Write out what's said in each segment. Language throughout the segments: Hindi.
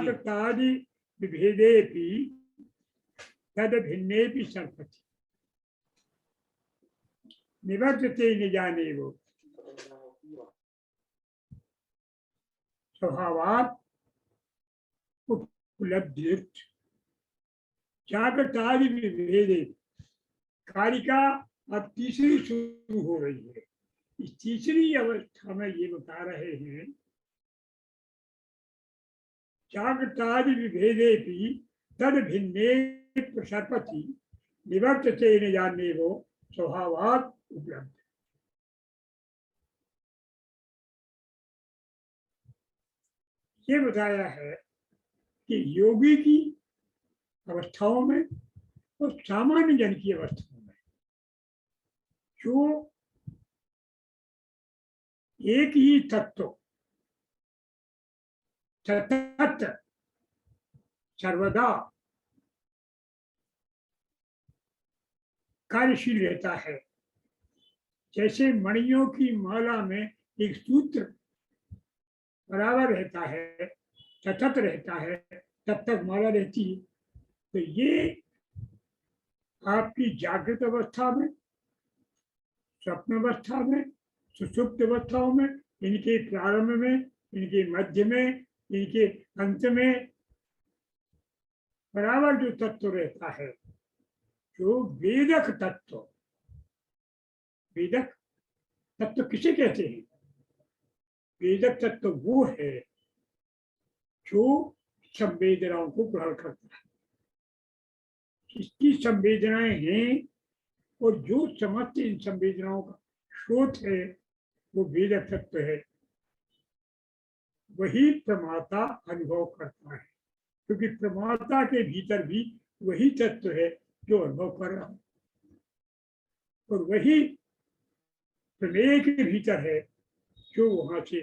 जागृतादि विभेदेपि तद भिन्नेपि सर्पति निवर्तते निजानेवो स्वभावात् उपलब्धिर् जागृतादि विभेदे। कारिका अब तीसरी शुरू हो रही है। इस तीसरी अवस्था में ये बता रहे हैं जागृतादि विभेदे भी तद भिन्ने प्रसर्पति निवर्तते न जाने वो स्वभावात् उपलब्ध। ये बताया है कि योगी की अवस्थाओं में और सामान्य जन की अवस्थाओं में जो एक ही तत्व सतत सर्वदा कार्यशील रहता है, जैसे मणियों की माला में एक सूत्र बराबर रहता है, सतत रहता है, तब तक माला रहती है। तो ये आपकी जागृत अवस्था में, स्वप्न अवस्था में, सुषुप्त अवस्थाओं में, इनके प्रारंभ में, इनके मध्य में, इनके अंत में बराबर जो तत्व रहता है, जो वेदक तत्व। वेदक तत्व किसे कहते हैं? वेदक तत्व वो है जो संवेदनाओं को ग्रहण करता है, इसकी संवेदनाएं हैं और जो समस्त इन संवेदनाओं का स्रोत है वो वेदक तत्व है। वही प्रमाता अनुभव करता है, क्योंकि प्रमाता के भीतर भी वही तत्व है जो अनुभव कर रहा है, और वही प्रलय के भीतर है जो वहां से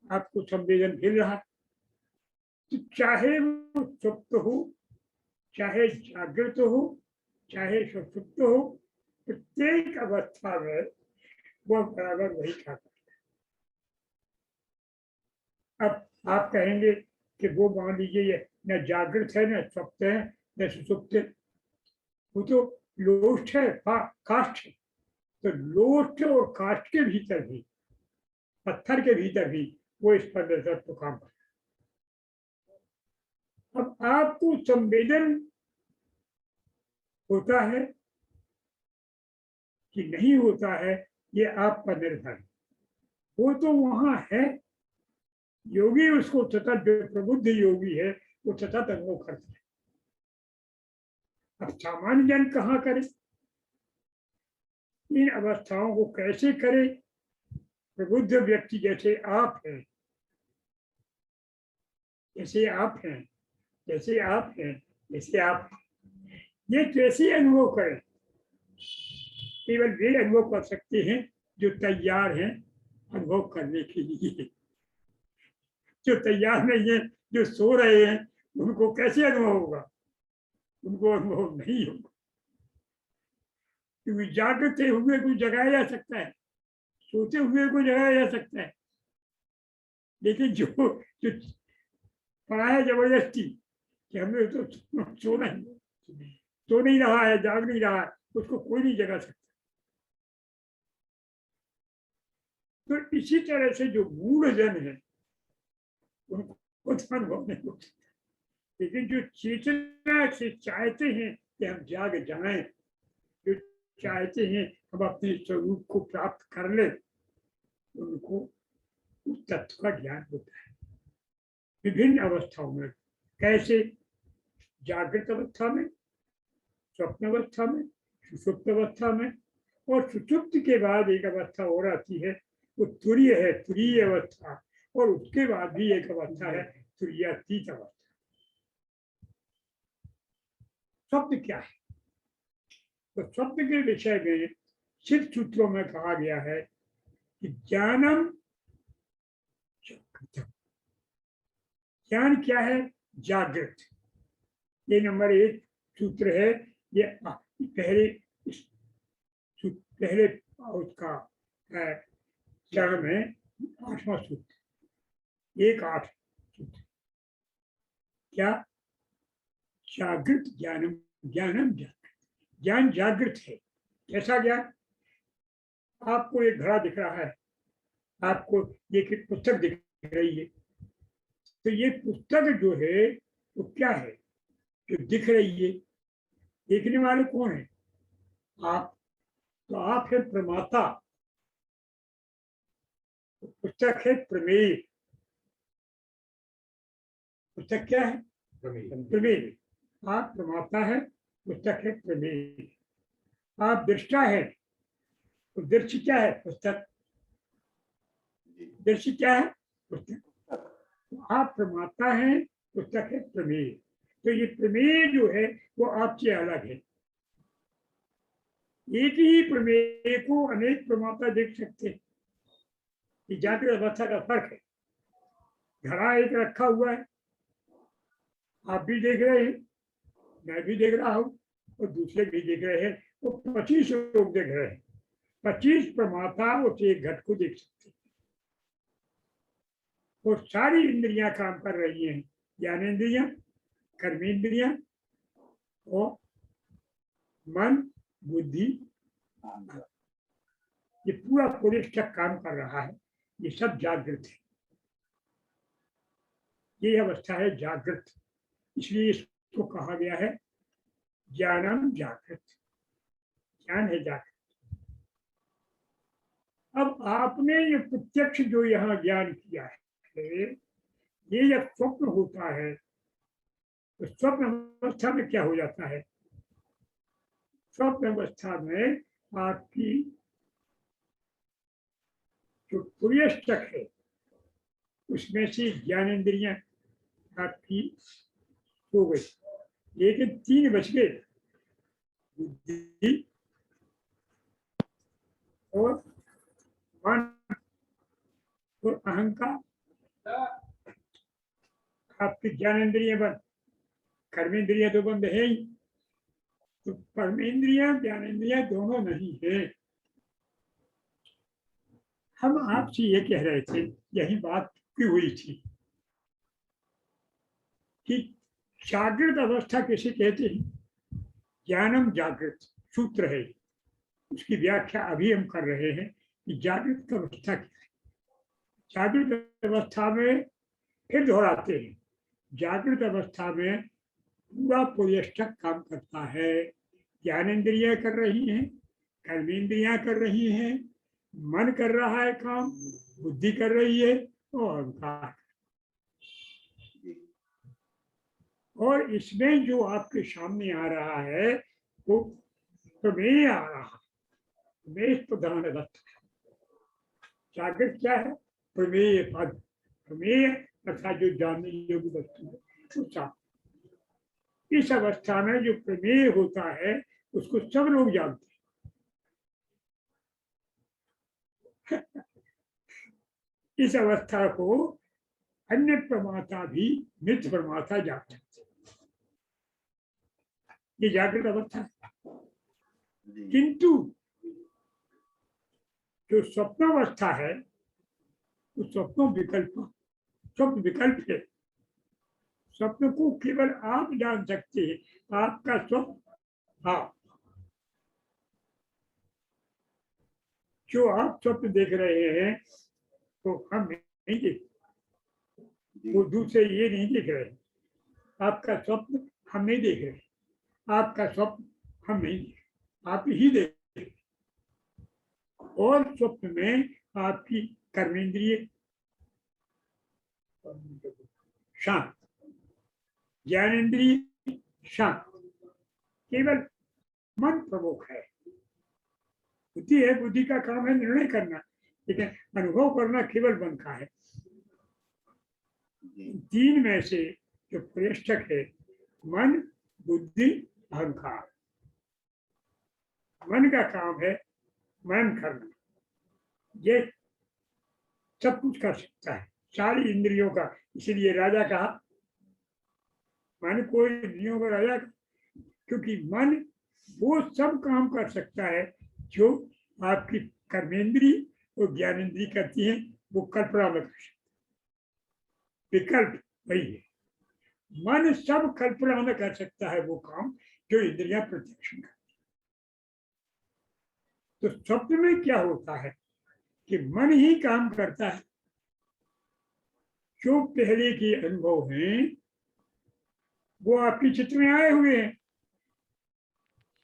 आपको संवेदन मिल रहा है। तो चाहे वो सुप्त हो, चाहे जागृत हो, चाहे सुषुप्त हो, प्रत्येक अवस्था में वह बराबर वही खाता है। अब आप कहेंगे कि वो मान लीजिए न जागृत है, न स्वप्त है, न सुषुप्त है, वो तो लोष्ट है, काष्ठ है। तो लोष्ट और काष्ठ के भीतर भी, पत्थर के भीतर भी वो इस पर तत्व काम करता है। अब आपको संवेदन होता है कि नहीं होता है, ये आप पर निर्भर है। वो तो वहां है, योगी उसको सतत, जो प्रबुद्ध योगी है वो सतत अनुभव करता है। अब सामान्य जन कहाँ करे? इन अवस्थाओं को कैसे करे? प्रबुद्ध व्यक्ति जैसे आप हैं, जैसे आप हैं, जैसे आप हैं, जैसे आप हैं, ये कैसे अनुभव करें? केवल वे अनुभव कर सकते हैं जो तैयार हैं अनुभव करने के लिए। जो तैयार नहीं है, जो सो रहे हैं, उनको कैसे अनुभव होगा? उनको अनुभव नहीं होगा, क्योंकि जागृत हुए को जगाया जा सकता है, सोते हुए को जगाया जा सकता है, लेकिन जो जो पढ़ाया जबरदस्ती कि हमें तो सोना ही, सो नहीं रहा है, जाग नहीं रहा है, उसको कोई नहीं जगा सकता। तो इसी तरह से जो मूढ़ जन है उनको अनुभव नहीं हो सकता, लेकिन जो चेतना से चाहते हैं कि हम जाग जाएं, जो चाहते हैं हम अपने स्वरूप को प्राप्त कर ले, उनको उस तत्व का ज्ञान होता है विभिन्न अवस्थाओं में। कैसे? जागृत अवस्था में, स्वप्न अवस्था में, सुषुप्त अवस्था में, और सुषुप्त के बाद एक अवस्था और आती है, वो तुरीय है, तुरीय अवस्था, और उसके बाद भी एक अवस्था है तुरीयातीत अवस्था। स्वप्न क्या है? तो स्वप्न के विषय में सिद्ध सूत्रों में कहा गया है कि ज्ञानम, ज्ञान क्या है? जागृत। ये नंबर 1 सूत्र है। ये पहले उसका चरण में 8वां सूत्र। एक 8 क्या? जागृत ज्ञानम, ज्ञानम जागृत, ज्ञान जागृत है। कैसा ज्ञान? आपको एक घड़ा दिख रहा है, आपको एक पुस्तक दिख रही है, तो ये पुस्तक जो है वो क्या है जो दिख रही है? देखने वाले कौन है? आप। तो आप है प्रमाता, पुस्तक है प्रमेय। पुस्तक क्या है? प्रमेय। आप प्रमाता है, पुस्तक है प्रमेय। आप दृष्टा है, तो दृश्य क्या है? पुस्तक। दृश्य क्या है? पुस्तक। तो आप प्रमाता है, पुस्तक है प्रमेय। तो ये प्रमेय जो है वो आपसे अलग है। एक ही प्रमेय को अनेक प्रमाता देख सकते हैं। ये जागृत अवस्था का फर्क है। घड़ा एक रखा हुआ है, आप भी देख रहे हैं, मैं भी देख रहा हूं, और दूसरे भी देख रहे हैं, वो 25 लोग देख रहे हैं। 25 प्रमाता उस एक घट को देख सकते हैं। और सारी इंद्रियां काम कर रही हैं, ज्ञानेन्द्रियां, कर्मेंद्रियां और मन, बुद्धि। ये पूरा पुरेष्ठक काम कर रहा है, ये सब जागृत है। ये अवस्था है जागृत, इसलिए इसको कहा गया है ज्ञानम जागृत। ज्ञान है जागृत। अब आपने ये प्रत्यक्ष जो यहाँ ज्ञान किया है, ये जब स्वप्न होता है तो स्वप्न अवस्था में क्या हो जाता है? स्वप्न अवस्था में आपकी जो पुर्यष्टक है उसमें से ज्ञानेन्द्रियां आपकी हो गई, लेकिन 3 बच गए, बुद्धि और मन और अहंकार। आपकी ज्ञानेन्द्रिय बंद, कर्मेंद्रिय तो बंद है ही, तो कर्मेंद्रिय ज्ञानेन्द्रिय दोनों नहीं है। हम आपसे ये कह रहे थे, यही बात की हुई थी कि जागृत अवस्था कैसे कहते हैं? ज्ञानम जागृत सूत्र है, उसकी व्याख्या अभी हम कर रहे हैं कि जागृत अवस्था क्या है। जागृत अवस्था में फिर दोहराते हैं, जागृत अवस्था में पूरा पुर्यष्टक काम करता है। ज्ञानेन्द्रियां कर रही हैं, कर्मेंद्रियां कर रही हैं, मन कर रहा है काम, बुद्धि कर रही है और अहंकार। और इसमें जो आपके सामने आ रहा है वो प्रमेय आ रहा है, प्रमेय प्रधान अवस्था। जागृत क्या है? प्रमेय पद, प्रमेय अर्थात जो जानने योग्य वस्तु है उसका। इस अवस्था में जो प्रमेय होता है उसको सब लोग जानते हैं। इस अवस्था को अन्य प्रमाता भी मिथ्य प्रमाता जानते हैं। ये जागृत अवस्था है। किंतु जो स्वप्नावस्था है वो स्वप्न विकल्प है। स्वप्न को केवल आप जान सकते हैं, आपका स्वप्न। हाँ, जो आप स्वप्न देख रहे हैं तो हम नहीं देख, वो दूसरे ये नहीं देख रहे। आपका स्वप्न हम नहीं देख रहे, आपका स्वप्न हम नहीं देख, आप ही देख रहे। और स्वप्न में आपकी कर्मेंद्रिय शांत, ज्ञानेन्द्रिय शांत, केवल मन प्रमुख है। बुद्धि है, बुद्धि का काम है निर्णय करना, लेकिन अनुभव करना केवल मन का है। 3 में से जो प्रेष्ठक है, मन, बुद्धि, अहंकार। मन का काम है मन करना, ये सब कुछ कर सकता है, सारी इंद्रियों का। इसीलिए राजा कहा, मन को इंद्रियों का राजा, क्योंकि मन वो सब काम कर सकता है जो आपकी कर्मेंद्री और ज्ञानेन्द्रीय करती हैं, वो कल्पना में कर सकता है। विकल्प वही है। मन सब कल्पना में कर सकता है वो काम जो इंद्रियां प्रत्यक्ष में करती। तो स्वप्न में क्या होता है कि मन ही काम करता है। जो पहले के अनुभव हैं वो आपके चित्र में आए हुए हैं,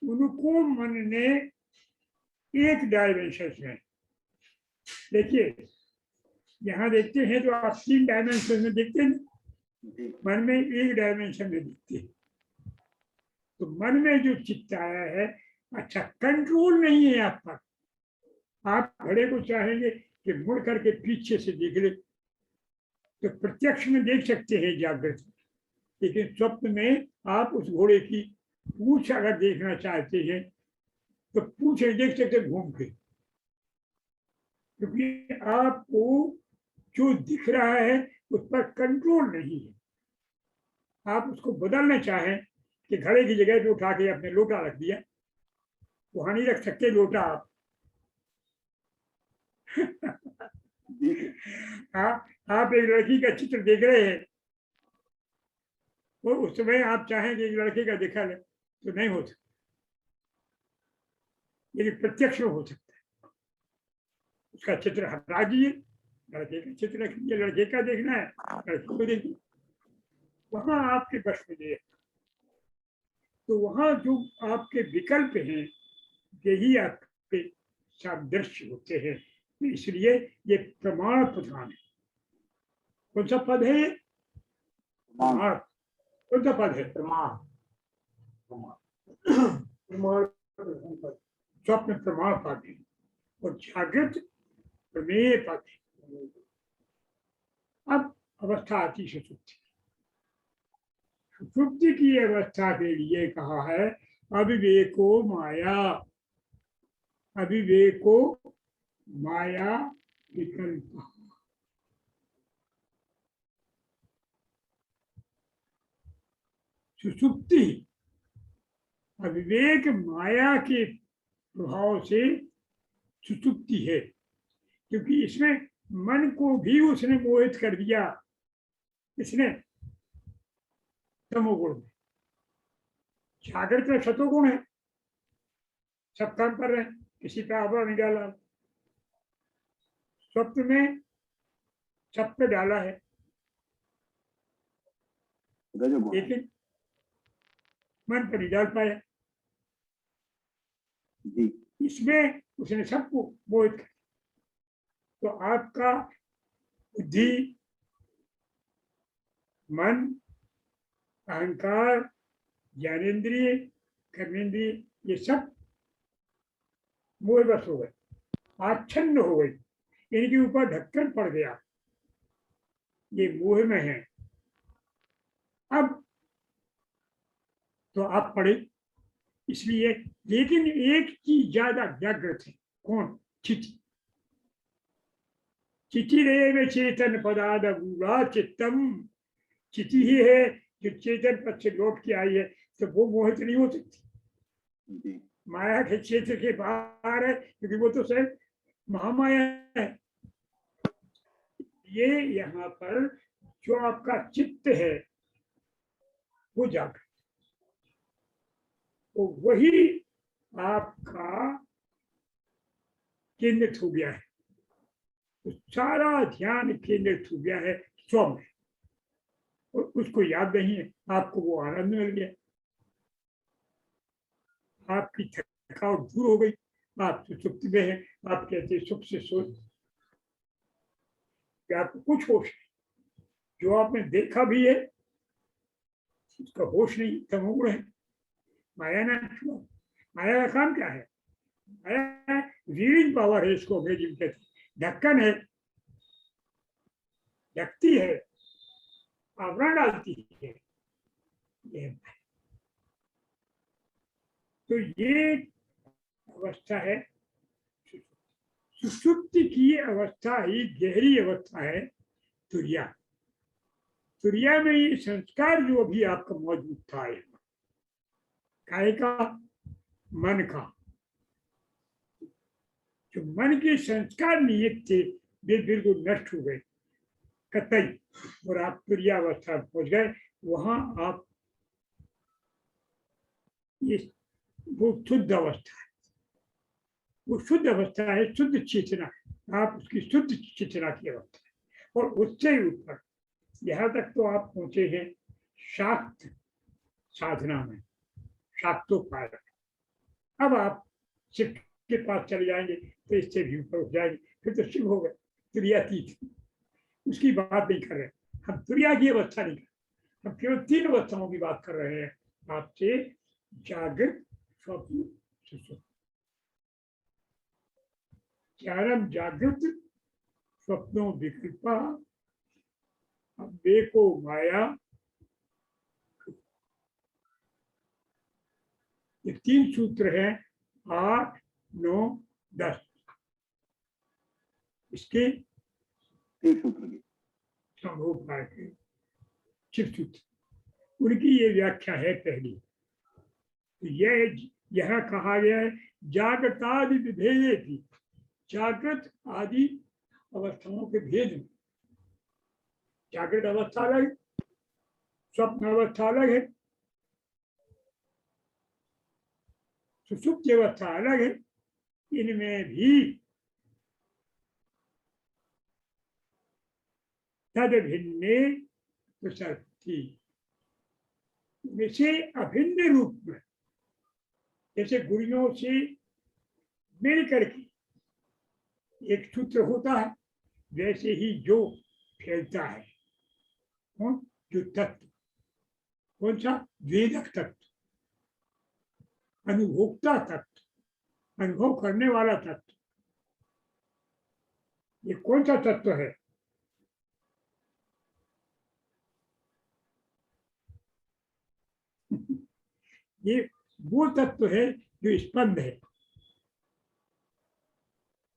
उनको मन ने एक डायमेंशन में, देखिए यहाँ देखते हैं तो आप 3 डायमेंशन में देखते हैं, मन में एक डायमेंशन में दिखते हैं। तो मन में जो चित्त आया है, अच्छा कंट्रोल नहीं है आप पर। आप घोड़े को चाहेंगे कि मुड़ करके पीछे से देख ले तो प्रत्यक्ष में देख सकते हैं जागृत, लेकिन स्वप्न में आप उस घोड़े की पूंछ अगर देखना चाहते हैं तो पूंछ नहीं देख सकते घूम के, क्योंकि आपको जो दिख रहा है उस पर कंट्रोल नहीं है। आप उसको बदलना चाहें कि घड़े की जगह पे उठा के अपने लोटा रख दिया, वहां नहीं रख सकते लोटा आप। आप एक लड़की का चित्र देख रहे हैं, वो उस समय आप चाहें कि एक लड़के का देखा ले तो नहीं हो सकता, लेकिन प्रत्यक्ष हो सकता है। उसका चित्र हटा दिए, लड़के का चित्र रख दिए, लड़के का देखना है लड़की को देखिए, वहां आपके बस में नहीं है। तो वहां जो आपके विकल्प हैं यही आपके सादृश्य होते हैं। इसलिए ये प्रमाण प्रधान है। कौन सा पद है? प्रमाण। कौन सा पद है? प्रमाण। प्रमाण स्वप्न प्रमाण पद है और जागृत प्रमेय पद है। अब अवस्था आती सुषुप्ति। सुषुप्ति की अवस्था के लिए कहा है अविवेको माया, अविवेको माया विकल्प। सुषुप्ति अविवेक माया के प्रभाव से सुषुप्ति है, क्योंकि इसमें मन को भी उसने मोहित कर दिया। इसने तमोगुण में, जागृत में सतोगुण है, सब काम कर रहे हैं, किसी पे आवरण नहीं डाला। स्वप्न में सब पे डाला है, लेकिन मन पर नहीं डाल पाया। इसमें उसने सबको मोहित कर। तो आपका बुद्धि, मन, अहंकार, ज्ञानेन्द्रिय, कर्मेंद्रिय, ये सब मोहवश हो गए, आच्छन्न हो गई, इनके ऊपर ढक्कन पड़ गया, ये मोह में है। अब तो आप पढ़े इसलिए, लेकिन एक चीज ज्यादा जागृत है। कौन? चिति। चिति रे चेतन पदाद गूढ़ा चित्तम। चिति ही है जो चेतन पद से लौट के आई है, तो वो मोहित नहीं हो सकती। माया के क्षेत्र के बाहर है, क्योंकि वो तो शायद महामाया है। ये यहाँ पर जो आपका चित्त है वो जागृत, तो वही आपका केंद्रित हो गया है। तो सारा ध्यान केंद्रित हो गया है स्व में, और उसको याद नहीं है, आपको वो आनंद मिल गया, आपकी थकावट दूर हो गई, आप सुप्ति में है। आप कहते सुख से सोच कि आपको कुछ होश नहीं, जो आपने देखा भी है उसका होश नहीं, तमोगुण है। माया ना छुआ। माया का काम क्या है? माया रीडिंग पावर है, इसको अंग्रेजी में कहते हैं, ढक्कन है, ढकती है, आवरण डालती है। तो ये अवस्था है सुषुप्ति की अवस्था ही गहरी अवस्था है तुरिया। तुरिया में ये संस्कार जो अभी आपका मौजूद था, काय का? मन का। जो मन के संस्कार निहित थे वे बिल्कुल नष्ट हो गए। कतई, और आप तुर्यावस्था पहुंच गए, वहां आप ये वो शुद्ध अवस्था है, वो शुद्ध अवस्था है, शुद्ध चेतना, आप उसकी शुद्ध चेतना की अवस्था है। और उससे ऊपर यहाँ तक तो आप पहुंचे हैं शाक्त साधना में, शाक्तोपाय। अब आप शिव के पास चले जाएंगे तो इससे भी ऊपर उठ जाएंगे, फिर तो शिव हो गए, तुर्यातीत। उसकी बात नहीं कर रहे हम, तुर्या की अवस्था नहीं कर रहे, हम केवल 3 अवस्थाओं की बात कर रहे हैं आपसे, जागृत, स्वप्न, सुषुप्ति। चारम जागृत स्वप्नों विकल्पा अव्यको माया, ये 3 सूत्र हैं, 8, 9, 10, इसके 3 सूत्र की संभोपाय के शिव सूत्र, उनकी ये व्याख्या है पहली। तो यह यहाँ कहा गया है जागृतादि विभेदे थी, जागृत आदि अवस्थाओं के भेद में। जागृत अवस्था अलग, स्वप्न अवस्था अलग है, सुषुप्ति अवस्था अलग है। इनमें भी तद भिन्ने प्रसक्ति, वैसे अभिन्न रूप में, जैसे गुणियों से मिल करके एक सूत्र होता है, वैसे ही जो फैलता है, कौन, जो तत्व, कौन सा, वेदक तत्व, अनुभोक्ता तत्व, अनुभव करने वाला तत्व, ये कौन सा तत्व है, ये वो तत्व है जो स्पंद है।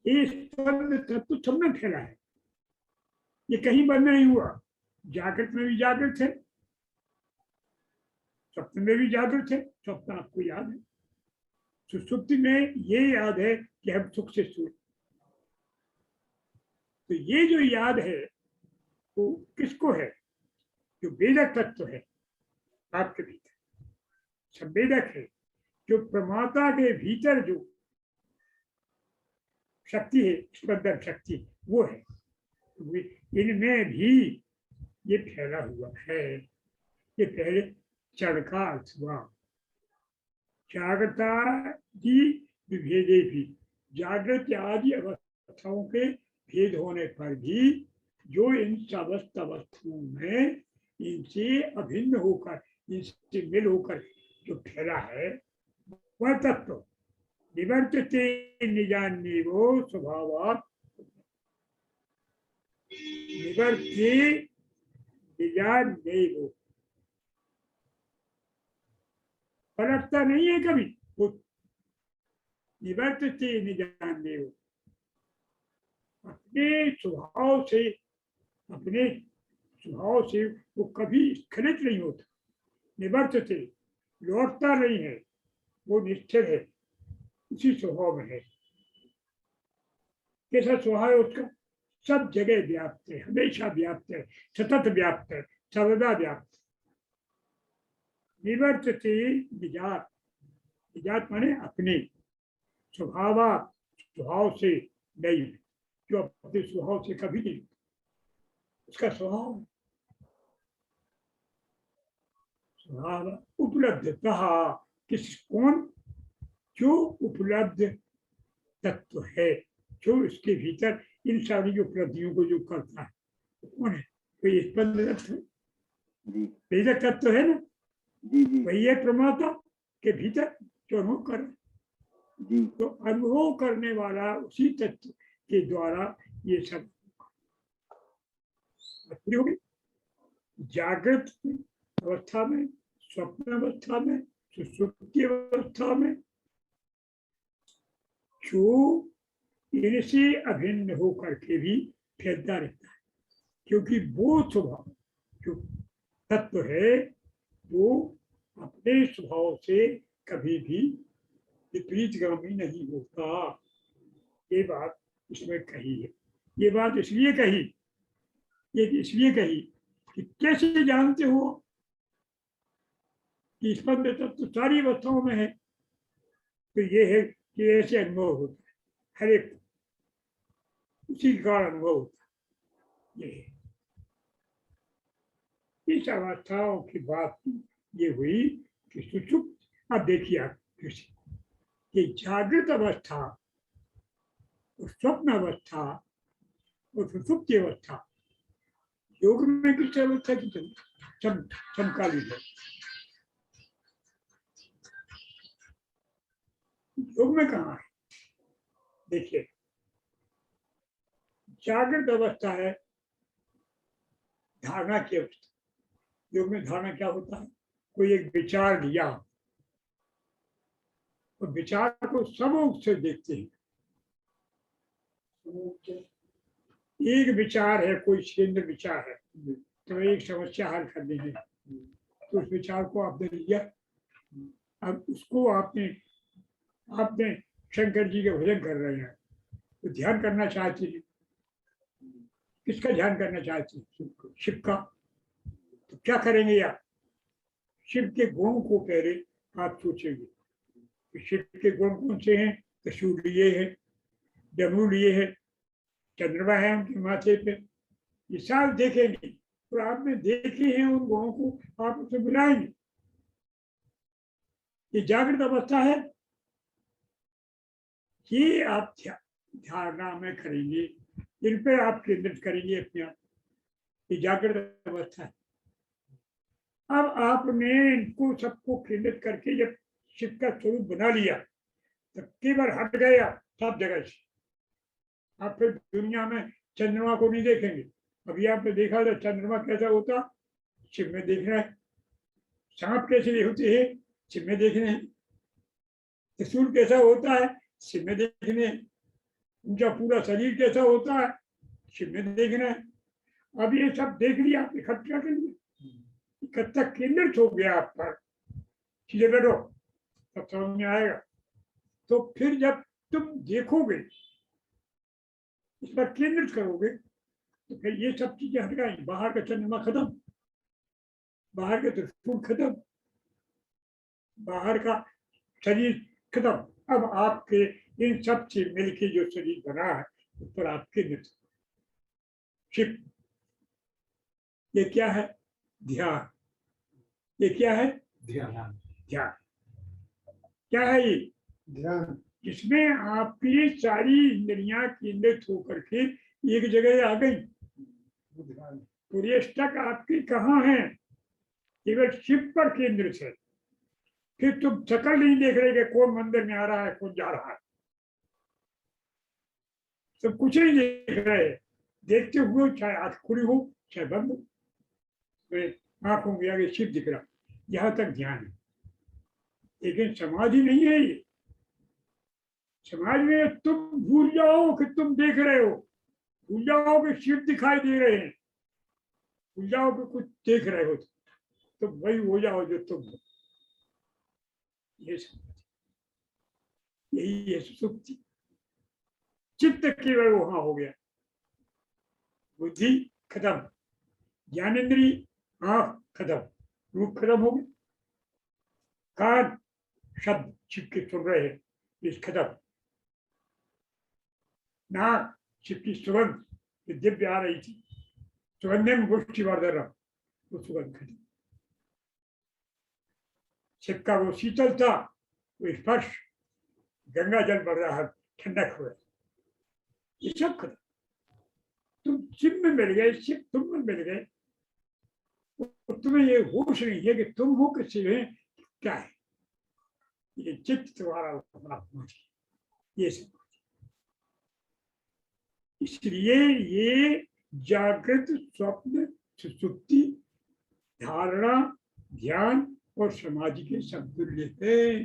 ये स्पंद तत्व सब में फैला है, ये कहीं बंद नहीं हुआ। जागृत में भी जागृत है, स्वप्न में भी जागृत है, स्वप्न आपको याद है, सुषुप्ति में ये याद है कि हम सुख से सोए। तो ये जो याद है वो किसको है, जो वेदक तत्व है आपके भीतर, संवेदक है, जो प्रमाता के भीतर जो शक्ति है, स्पंदन शक्ति, वो है। इनमें भी ये फैला हुआ है। ये पहले चढ़ का अर्थ हुआ, जागृतादि विभेदे भी, जागृत आदि अवस्थाओं के भेद होने पर भी जो इन समस्त अवस्थाओं में इनसे अभिन्न होकर, इनसे मिल होकर जो फैला है, वह तत्व निवर्तते निजान्नेवो स्वभावात्, निवर्ते निजान्नेवो, पलटता नहीं है कभी, वो निवर्तते निजान्नेवो, अपने स्वभाव से, अपने स्वभाव से वो कभी स्खलित नहीं होता, निवर्तते, लौटता नहीं है, वो निश्चल है, उसी स्वभाव में है। कैसा स्वभाव है उसका, सब जगह व्याप्त है, हमेशा व्याप्त है, सतत व्याप्त है, सर्वदा व्याप्त। निवर्तते निजात, निजात माने अपने स्वभाव, स्वभाव से नहीं, जो अपने स्वभाव से कभी नहीं, उसका स्वभाव स्वभाव उपलब्ध कहा, किस, कौन, जो उपलब्ध तत्व है, जो इसके भीतर इन सारी उपलब्धियों को जो करता है, कौन है, कोई स्पंद तत्व, वेदक तत्व है ना, वही है प्रमाता के भीतर जो अनुभव कर, तो अनुभव करने वाला उसी तत्व के द्वारा ये सब हो गई। जागृत अवस्था में, स्वप्न अवस्था में, सुषुप्ति अवस्था में, जो इनसे अभिन्न होकर के भी फैलता रहता है, क्योंकि वो स्वभाव जो तत्व है वो अपने स्वभाव से कभी भी विपरीतगामी नहीं होता। ये बात इसमें कही है। ये बात इसलिए कही ये इसलिए कही कि कैसे जानते हो कि स्पंद तत्व तो सारी अवस्थाओं में है, तो ये है कि ऐसे अनुभव होता है, हर एक उसी का अनुभव होता है। ये है इस अवस्थाओं की बात ये हुई कि सुषुप्त। अब देखिए आप कि जागृत अवस्था और स्वप्न अवस्था और सुषुप्ति अवस्था योग में किस अवस्था की समकालीन है। योग में कहाँ है? देखिए, जागृत अवस्था है धारणा की अवस्था। योग में धारणा क्या होता है? कोई एक विचार लिया और विचार को समूह से देखते हैं। एक विचार है, कोई केंद्र विचार है, तो एक समस्या हल करनी है, तो उस विचार को आपने लिया। अब उसको आपने शंकर जी के भजन कर रहे हैं, तो ध्यान करना चाहते हैं। किसका ध्यान करना चाहते हैं? शिव का। तो क्या करेंगे आप? शिव के गुण को पहले आप सोचेंगे कि शिव के गुण कौन से हैं। तो सूर्य लिए है, डमरू लिए है, चंद्रमा है उनके माथे पे, ये सब देखेंगे और आपने देखे हैं उन गुणों को आप उसे मिलाएंगे। ये जागृत अवस्था है, ये आप धारणा में करेंगे, इन पे आप केंद्रित करेंगे अपने आप। ये जागृत अवस्था है। अब आपने इनको सबको केंद्रित करके जब शिव का स्वरूप बना लिया, तब केवल हट गया सब जगह से। आप फिर दुनिया में चंद्रमा को नहीं देखेंगे। अभी आपने देखा था चंद्रमा कैसा होता, शिव में देख रहे हैं। सांप कैसे होते हैं, शिव में देख रहे हैं। त्रिशूल कैसा होता है, शिव में देख रहे हैं। उनका पूरा शरीर कैसा होता है, शिव में देख रहे हैं। अब ये सब देख लिया, आप इकट्ठा कर लिया, इकट्ठा केंद्रित हो गया आप पर। चीजें बैठो, तब समझ में आएगा। तो फिर जब तुम देखोगे, इस पर केंद्रित करोगे, तो फिर ये सब चीजें हट जाएंगी। बाहर का चंद्रमा खत्म, बाहर का त्रिशूल खत्म, बाहर का शरीर खत्म। अब आपके इन सब से मिलके जो शरीर बना है, उस पर आप केंद्रित। शिव, ये क्या है? ध्यान। ये क्या है? ध्यान। ध्यान क्या है? ये ध्यान, जिसमें आपकी सारी इंद्रियां केंद्रित होकर के एक जगह आ गई। पर्यटक आपकी कहाँ है? केवल शिव पर केंद्रित है। फिर तुम शकल नहीं देख रहे कि कौन मंदिर में आ रहा है, कौन जा रहा है, सब कुछ नहीं देख रहे। देखते हुए चाहे आंख खुली हो चाहे बंद हो, तो आंखों के आगे शिव दिख रहा, यहां तक ध्यान है। लेकिन समाधि नहीं है ये। समाज में तुम भूल जाओ कि तुम देख रहे हो, भूल जाओ कि शिव दिखाई दे रहे हैं, भूल जाओ कि कुछ देख रहे हो, तो वही हो जाओ जो तुम हो। ये समाधि, यही है सुसुप्ति। चित्त केवल वहां हो गया, बुद्धि खत्म, ज्ञानेन्द्रिय आंख खत्म, रूप खत्म हो गया, कान शब्द शिव के सुन रहे हैं, इस खत्म, नाक शिव की सुगंध दिव्य आ रही थी, सुगंधे में गोष्ठी वर्धन, वो सुगंध खत्म। शिव का वो शीतल था, वो स्पर्श, गंगा जल बढ़ रहा है, ठंडक हो रहा, ये सब खत्म। तुम शिव में मिल गए, शिव तुम में मिल गए, तो तुम्हें ये होश नहीं है कि तुम हो कि शिव है, क्या है। ये चित्त तुम्हारा पहुंच गया, ये सब। इसलिए ये जागृत, स्वप्न, सुसुप्ति, धारणा, ध्यान और समाधि के सब तुल्य है।